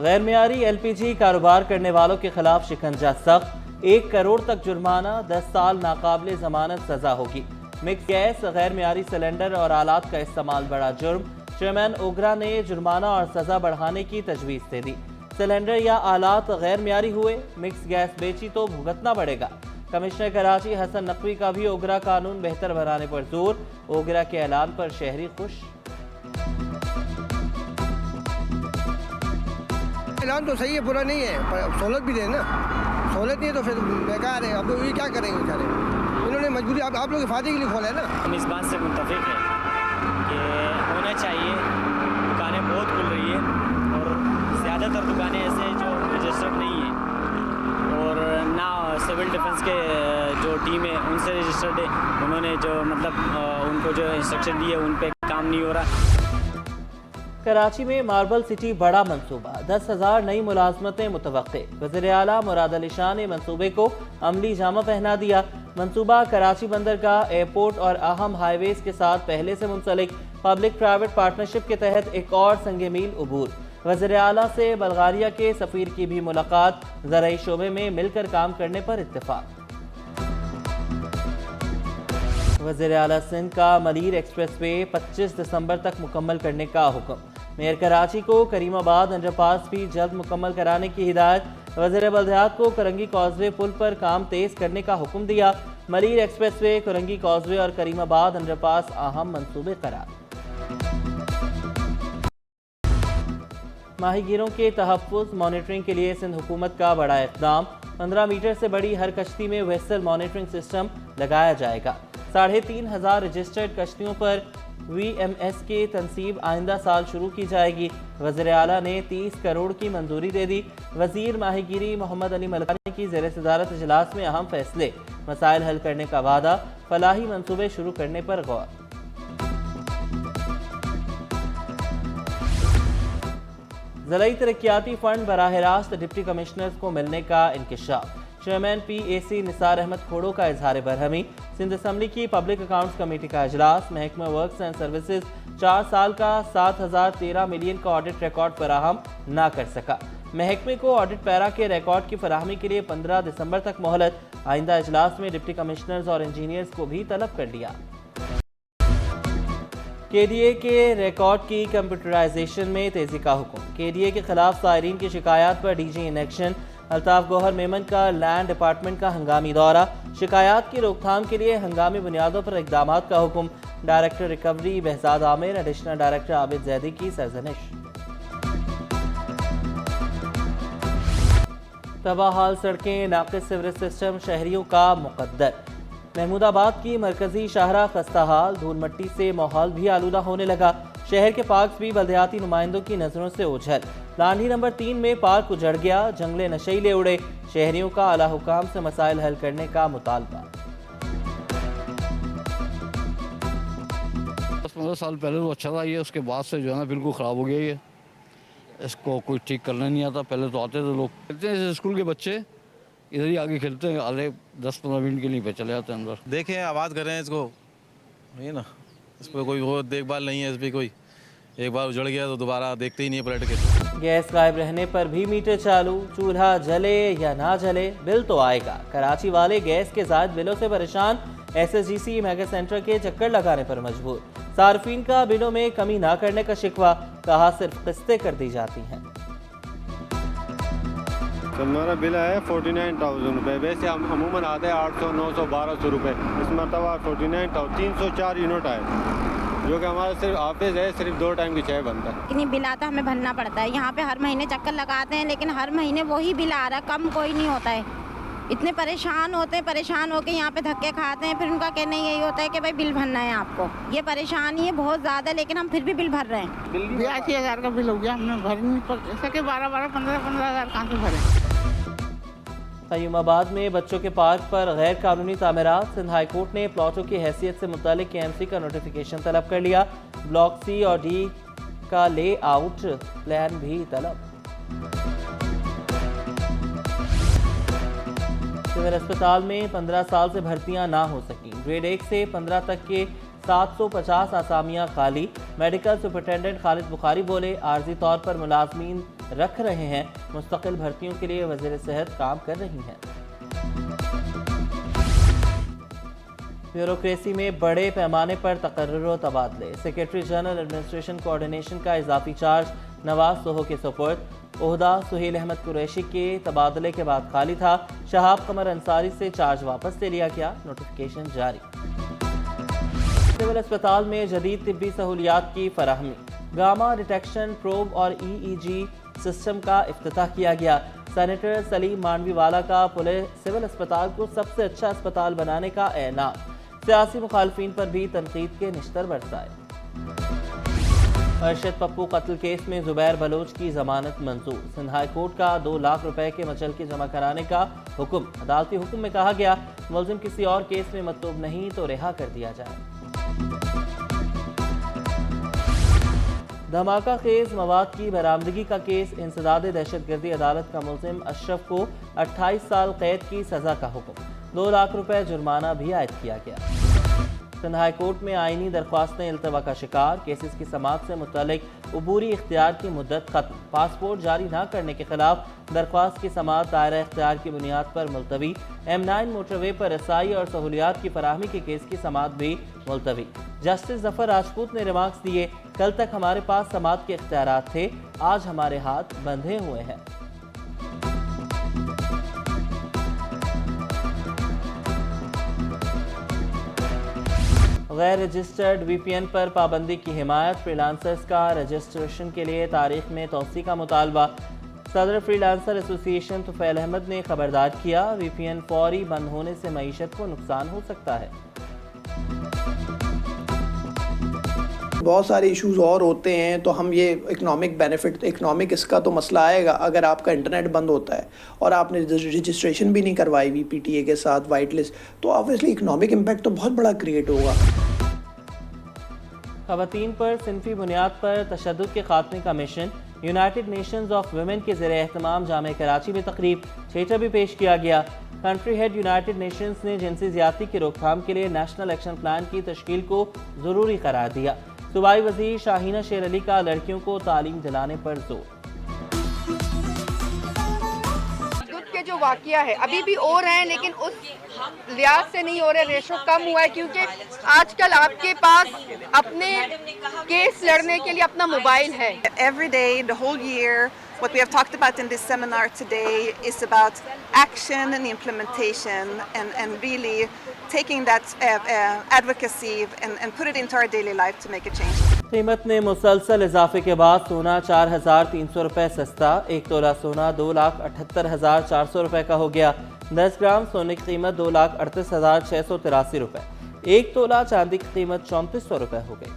गैर मियारी LPG कारोबार करने वालों के खिलाफ शिकंजा सख्त, 1 करोड़ तक जुर्माना, 10 साल नाकाबिले जमानत सजा होगी। मिक्स गैस, गैर मियारी सिलेंडर और आलात का इस्तेमाल बड़ा जुर्म। चेयरमैन ओगरा ने जुर्माना और सजा बढ़ाने की तजवीज़ दे दी। सिलेंडर या आलात गैर मियारी हुए, मिक्स गैस बेची तो भुगतना पड़ेगा। कमिश्नर कराची हसन नकवी का भी ओगरा कानून बेहतर बनाने पर जोर। ओगरा के ऐलान पर शहरी खुश। ऐलान तो सही है, बुरा नहीं है, पर सहूलत भी दे ना। सहूलत नहीं है तो फिर बेकार है। अब तो ये क्या करेंगे बेचारे, इन्होंने मजबूरी आप लोग के फायदे के लिए खोला है ना। हम इस बात से मुत्तफिक हैं कि होना चाहिए। दुकानें बहुत खुल रही है और ज़्यादातर दुकानें ऐसे जो रजिस्टर्ड नहीं है और ना सिविल डिफेंस के जो टीम है उनसे रजिस्टर्ड है। उन्होंने जो उनको जो इंस्ट्रक्शन दिए उन पर काम नहीं हो रहा। कराची में मार्बल सिटी बड़ा मंसूबा, 10,000 नई मुलाजमतें मुतवक्के। वज़ीर आला मुराद अली शाह ने मंसूबे को अमली जामा पहना दिया। मंसूबा कराची बंदरगाह, एयरपोर्ट और अहम हाईवेज के साथ पहले से मुंसलिक पब्लिक प्राइवेट पार्टनरशिप के तहत एक और संगे मील उबूर। वज़ीर आला से बल्गारिया के सफ़ीर की भी मुलाकात, ज़राई शोबे में मिलकर काम करने पर इत्तेफाक। वज़ीर आला सिंध का मलीर एक्सप्रेसवे 25 दिसंबर तक मुकम्मल करने का हुक्म। मेयर कराची को करीमाबाद अंडरपास भी जल्द मुकम्मल कराने की हिदायत। वज़ीर बल्दियात को करंगी कॉजवे पुल पर काम तेज करने का हुक्म दिया। मलीर एक्सप्रेसवे, करंगी कॉजवे और करीमाबाद अंडरपास अहम मंसूबे करार। माहीगीरों के तहफ़्फ़ुज़ मॉनिटरिंग के लिए सिंध हुकूमत का बड़ा इक़दाम। 15 मीटर से बड़ी हर कश्ती में वेसल मॉनिटरिंग सिस्टम लगाया जाएगा। 3,500 रजिस्टर्ड कश्तियों पर VMS की तनसीब आइंदा साल शुरू की जाएगी। वज़ीर आला ने 30 करोड़ की मंजूरी दे दी। वज़ीर माहीगीरी मोहम्मद अली मलकानी की ज़ेर सदारत इजलास में अहम फैसले, मसाइल हल करने का वादा, फलाही मंसूबे शुरू करने पर गौर। ज़राई तरक्याती फ़ंड बराह रास्त डिप्टी कमिश्नर्स को मिलने का इंकिशाफ। चेयरमैन PAC निसार अहमद खोड़ो का इजहार बरहमी। सिंध असम्बली की पब्लिक अकाउंट्स कमेटी का इजलास। महकमा वर्क्स एंड सर्विसेज 4 साल का 7,013 मिलियन का ऑडिट रिकॉर्ड फराहम ना कर सका। महकमे को ऑडिट पैरा के रिकॉर्ड की फराहमी के लिए 15 दिसंबर तक मोहलत। आइंदा इजलास में डिप्टी कमिश्नर्स और इंजीनियर्स को भी तलब कर लिया। KDA के रिकॉर्ड की कंप्यूटराइजेशन में तेजी का हुक्म। KDA के खिलाफ सायरीन की शिकायत पर DG in action. Altaf Gauhar Memon का लैंड डिपार्टमेंट का हंगामी दौरा। शिकायत की रोकथाम के लिए हंगामी बुनियादों पर इकदाम का हुक्म। Director recovery Behzad Aamir, additional director Abid Zaidi की सरजनिश। तबाहाल सड़कें, नाक़िस सीवरेज सिस्टम, शहरियों का मुकद्दर। महमूदाबाद की मरकजी शाहरा खस्ता हाल, धूल मट्टी से माहौल भी आलूदा होने लगा। शहर के पार्क भी बल्दियाती नुमाइंदों की नजरों से ओझल। लांढी नंबर 3 में पार्क उजड़ गया, जंगले नशीले उड़े। शहरियों का आला हुकाम से मसाइल हल करने का मुतालबा। 10-15 साल पहले तो अच्छा था, ये उसके बाद से जो है ना बिल्कुल ख़राब हो गया। ये इसको कोई ठीक करना नहीं आता। पहले तो आते थे लोग, खेलते हैं स्कूल के बच्चे इधर ही आगे खेलते हैं, आधे 10-15 मिनट के लिए चले जाते हैं अंदर। देखें, आबाद करें इसको, ये ना इस पर कोई वो देखभाल नहीं है। इस पर कोई एक बार उजड़ गया तो दोबारा देखते ही नहीं है पलट के। गैस गायब रहने पर भी मीटर चालू। चूल्हा जले या ना जले, बिल तो आएगा। कराची वाले गैस के ज़ायद बिलों से परेशान। SSGC मेगा सेंटर के चक्कर लगाने पर मजबूर। सार्फिन का बिलों में कमी ना करने का शिकवा, कहा सिर्फ किस्तें कर दी जाती हैं। हमारा बिल है 49,000 रुपये। वैसे हम अमूमन आते हैं 800, 900, 1200 रुपये। इस मरतबा 49,000 304 यूनिट आए, जो कि हमारा सिर्फ ऑफिस है, सिर्फ 2 टाइम की चाय बनता है। इतनी बिल आता हमें भरना पड़ता है। यहाँ पे हर महीने चक्कर लगाते हैं, लेकिन हर महीने वही बिल आ रहा है, कम कोई नहीं होता है। इतने परेशान होते हैं, परेशान होकर यहाँ पे धक्के खाते हैं। फिर उनका कहना यही होता है कि भाई बिल भरना है आपको। ये परेशानी है बहुत ज़्यादा, लेकिन हम फिर भी बिल भर रहे हैं। 82,000 का बिल हो गया, हमने भर नहीं सके। 12-12, 15-15 कहाँ से भरें। क़य्यूमाबाद में बच्चों के पार्क पर गैर कानूनी तामीरात। सिंध हाई कोर्ट ने प्लॉटों की हैसियत से मुतालिक KMC का नोटिफिकेशन तलब कर लिया। ब्लॉक C और D का ले आउट प्लान भी तलब। सिविल अस्पताल में 15 साल से भर्तियां ना हो सकी। ग्रेड 1 से 15 तक के 750 आसामियां खाली। मेडिकल सुपरिटेंडेंट खालिद बुखारी बोले, आर्जी तौर पर मुलाजमीन रख रहे हैं। मुस्तकिल भर्तियों के लिए वज़ीर सेहत काम कर रही हैं। ब्यूरोक्रेसी में बड़े पैमाने पर तकर्रुर व तबादले। सेक्रेटरी जनरल एडमिनिस्ट्रेशन कोऑर्डिनेशन का इजाफी चार्ज नवाज सोहो के सुपुर्द। ओहदा सुहेल अहमद कुरैशी के तबादले के बाद खाली था। शहाब कमर अंसारी से चार्ज वापस ले लिया गया। नोटिफिकेशन जारी। सिविल अस्पताल में जदीद तिब्बी सहूलियात की फराहमी। गामा डिटेक्शन प्रोब और EEG सिस्टम का इफ्तिताह किया गया। सेनेटर सलीम मांडवीवाला का पुलिस सिविल अस्पताल को सबसे अच्छा अस्पताल बनाने का ऐलान। सियासी मुखालफिन पर भी तनकीद के निश्तर बरसाए। अरशद पप्पू कत्ल केस में जुबैर बलोच की जमानत मंजूर। सिंध हाई कोर्ट का 2 लाख रुपए के मचलके जमा कराने का हुक्म। अदालती हुक्म में कहा गया, मुलजिम किसी और केस में मतलूब नहीं तो रिहा कर दिया जाए। धमाका खेज मवाद की बरामदगी का केस। इंसदाद दहशतगर्दी अदालत का मुलजिम अशरफ को 28 साल कैद की सजा का हुक्म। 2 लाख रुपए जुर्माना भी आयद किया गया। सिंध हाई कोर्ट में आईनी दरख्वास्तें इल्तवा का शिकार। केसेस की समाअत से मुतल्लिक उबूरी इख्तियार की मुद्दत खत्म। पासपोर्ट जारी न करने के खिलाफ दरख्वास्त की समाअत दायरा इख्तियार की बुनियाद पर मुलतवी। M9 मोटरवे पर रसाई और सहूलियात की फराहमी के केस की समाअत भी मुलतवी। जस्टिस जफर राजपूत ने रिमार्क्स दिए, कल तक हमारे पास समाअत के इख्तियारात थे, आज हमारे हाथ बंधे हुए हैं। गैर रजिस्टर्ड VPN पर पाबंदी की हिमायत। फ्रीलांसर्स का रजिस्ट्रेशन के लिए तारीख में तौसी का मुतालबा। सदर फ्रीलांसर एसोसिएशन तुफैल अहमद ने खबरदार किया, VPN फौरी बंद होने से मईशत को नुकसान हो सकता है। बहुत सारे इश्यूज और होते हैं, तो हम ये इकोनॉमिक बेनिफिट, इकोनॉमिक इसका तो मसला आएगा अगर आपका इंटरनेट बंद होता है और आपने रजिस्ट्रेशन भी नहीं करवाई VPTA के साथ वाइट लिस्ट, तो ऑब्वियसली इकोनॉमिक इम्पैक्ट तो बहुत बड़ा क्रिएट होगा। ख़वातीन पर सिनफी बुनियाद पर तशद्दुद के खात्मे का mission. United Nations of women के ज़रिए एहतमाम जामे कराची में तकरीब। थिएटर भी पेश किया गया। कंट्री हेड यूनाइटेड नेशंस ने जिनसी ज़्यादती की रोकथाम के लिए नेशनल एक्शन प्लान की तश्कील को ज़रूरी करार दिया। सूबाई वज़ीर शाहीना शेर अली का लड़कियों को तालीम दिलाने पर जोर। के जो वाक़या है अभी भी हो रहे हैं, लेकिन उस लिहाज से नहीं हो रहे, रेशो कम हुआ है, क्योंकि आजकल आपके पास अपने केस लड़ने के लिए अपना मोबाइल है। Every day, the whole year, what we have talked about in this seminar today is about action and implementation and really taking that advocacy and put it into our daily life to make a change. कीमत में मुसलसल इजाफे के बाद सोना 4,300 रुपये सस्ता। 1 तोला सोना 2,78,400 रुपये का हो गया। 10 ग्राम सोने की कीमत 2,38,683 रुपये। 1 तोला चांदी की कीमत 3400 रुपये हो गई।